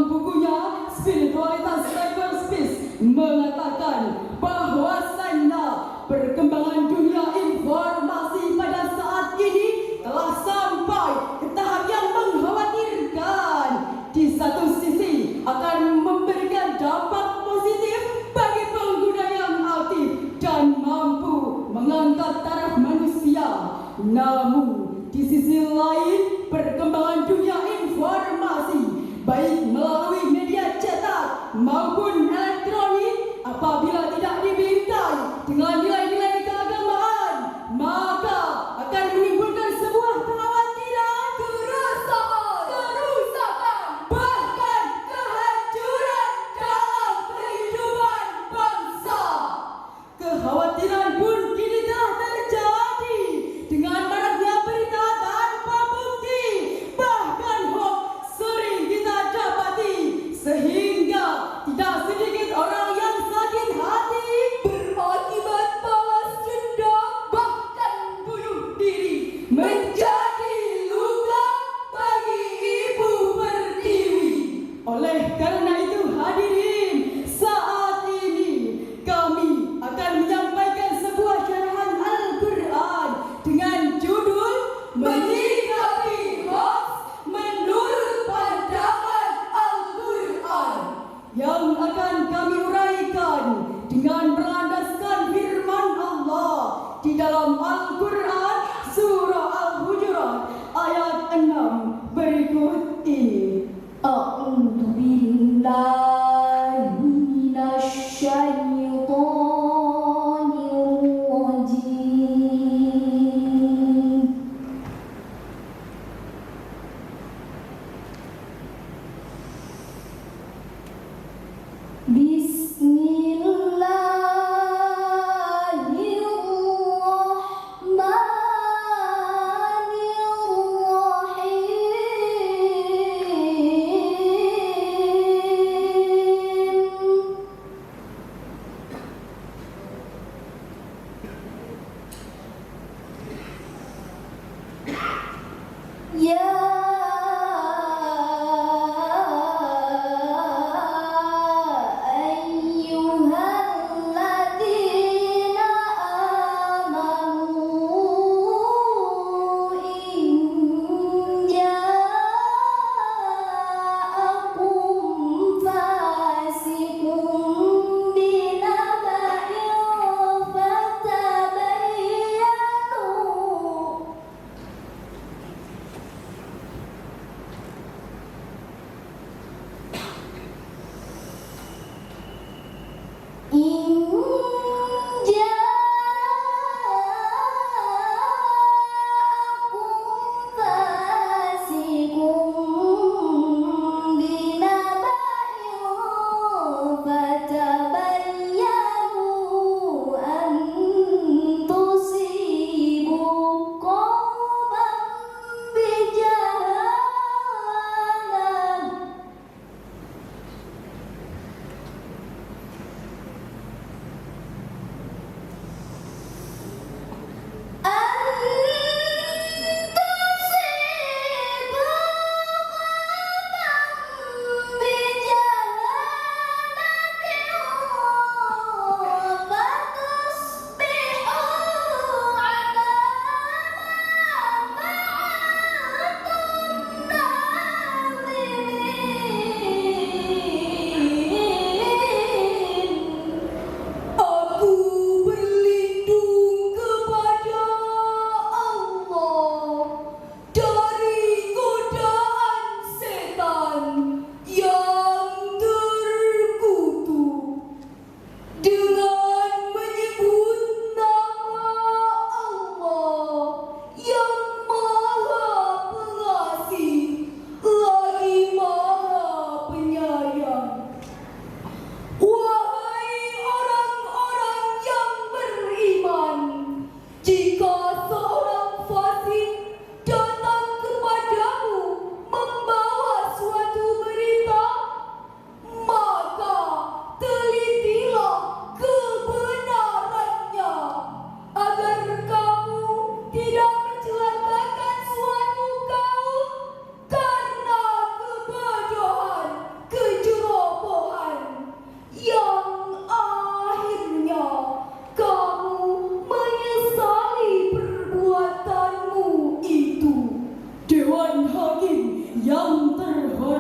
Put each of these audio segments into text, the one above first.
bukunya Spiritualitas Cyberspace mengatakan bahwasanya perkembangan dunia informasi pada saat ini telah sampai ke tahap yang mengkhawatirkan. Di satu sisi akan memberikan dampak positif bagi pengguna yang aktif dan mampu mengangkat taraf manusia. Namun di sisi lain, perkembangan dunia informasi baik melalui media cetak maupun elektronik apabila tidak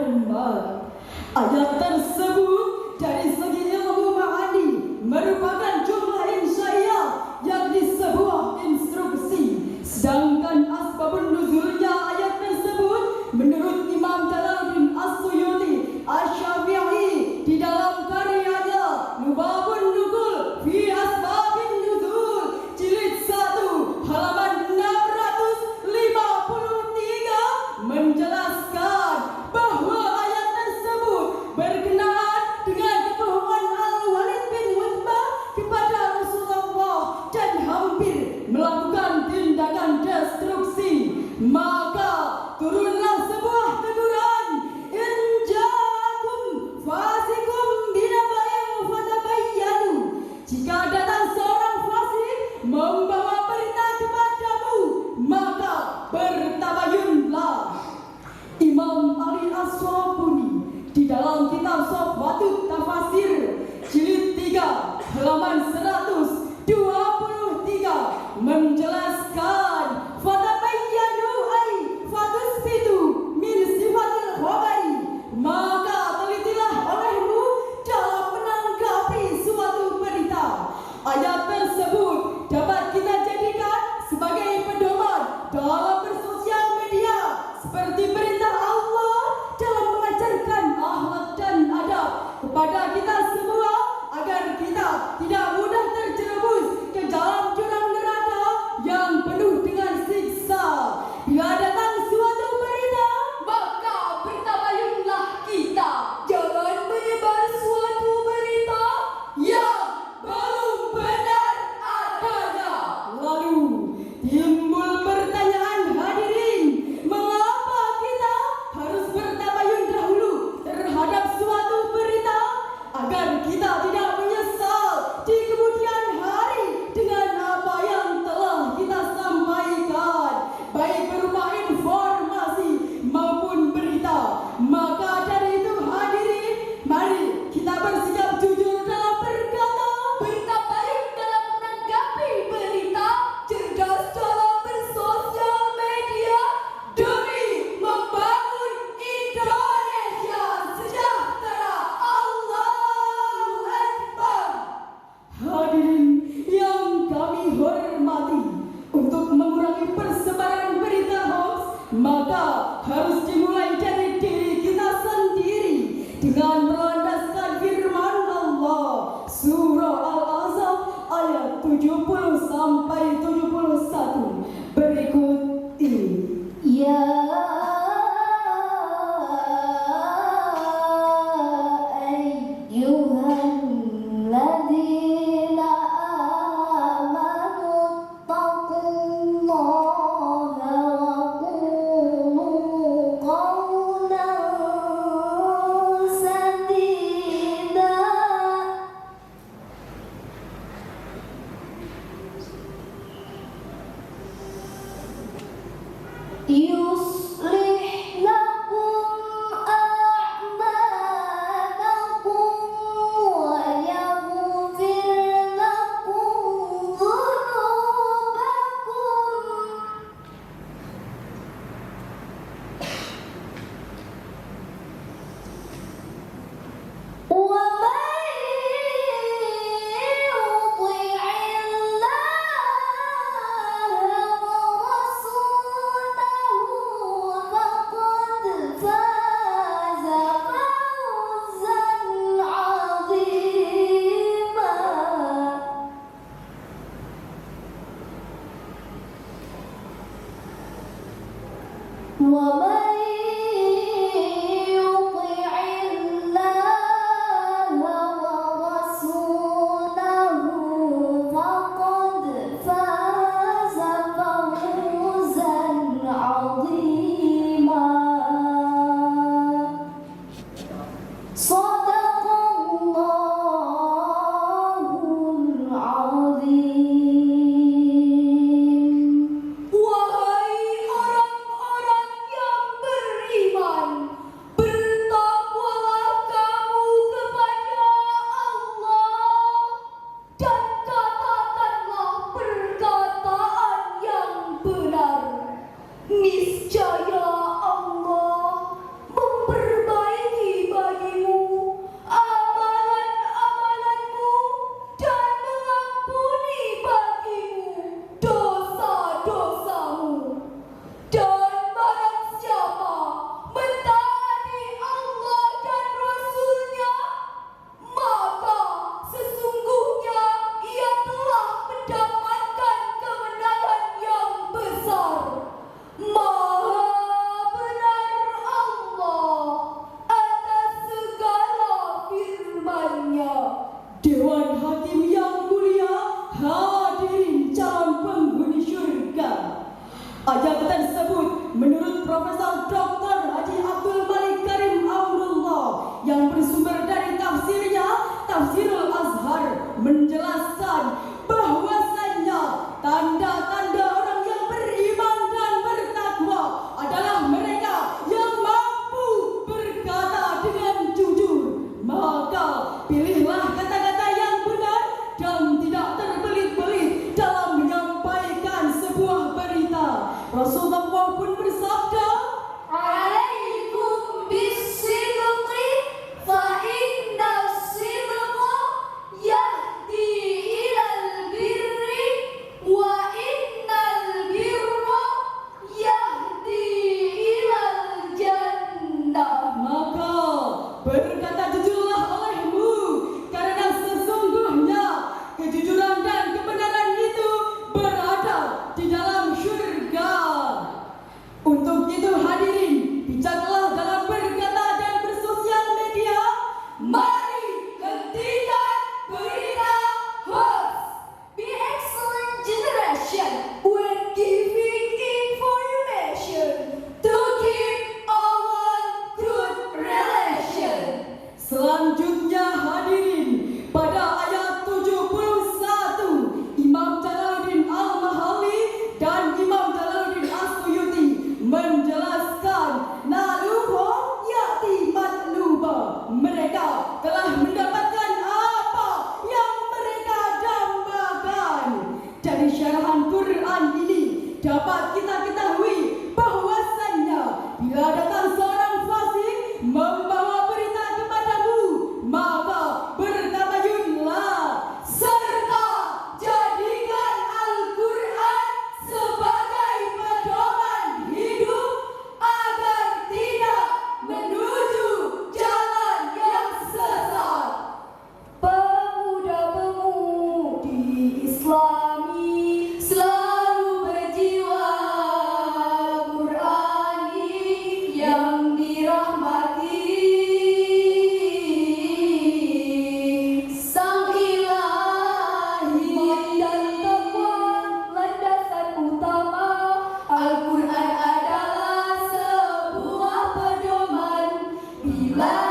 cermat. Ayat tersebut dari segi ilmu ma'ani merupakan jumlah insya'iyah yang sebuah instruksi. Sedangkan asbabun nuzulnya ayat tersebut menurut Imam Jalaluddin As-Suyuti Asy-Syafi'i di dalam karyanya Lubabun Nuzul fi Asbabin Nuzul jilid 1 halaman 653 menjelaskan bahwa ayat tersebut berkenaan dengan kebohongan Al-Walid bin Utbah kepada Rasulullah dan hampir melakukan tindakan destruksi. Maka turunlah sebuah teguran, in ja'akum fasikum binaba'in fatabayyanu. Jika datang seorang fasik membawa berita kepadamu, maka bertabayunlah. Imam Ali As-Sabuni di dalam kitab Sofwatut Tafasir jilid 3 halaman 123 menjelaskan fatabayyanu ay fatusbitu min sifatil khabari, maka telitilah olehmu dalam menanggapi suatu berita. Ayat tersebut dapat kita jadikan sebagai pedoman dalam bersosial media, seperti perintah Allah dalam mengajarkan akhlak dan adab kepada kita semua agar kita tidak mudah terjerumus ke dalam jurang neraka yang penuh dengan siksa. Bila datang suatu berita, maka bertabayunlah kita. Jangan menyebar suatu berita yang belum benar adanya. Lalu timbul pertanyaan hadirin, mengapa kita harus bertabayun dahulu terhadap suatu berita agar kita tidak menyesal di kemudian hari dengan apa yang telah kita sampaikan, baik berupa informasi maupun berita. Maka dari itu hadirin, mari kita bersikap jujur dalam berkata, bertabayun dalam menanggapi berita, cerdas dalam bersosial media demi membangun Indonesia sejahtera. Allahu Akbar. Hadirin yang kami hormati, untuk mengurangi persebaran berita hoax, maka harus dimulai dari diri kita sendiri dengan melandaskan firman Allah surah Al-Ahzab ayat 70 sampai 71 berikut ini. Ya ayyuhalladzina amanu taqullaha wa qulu qawlan Bila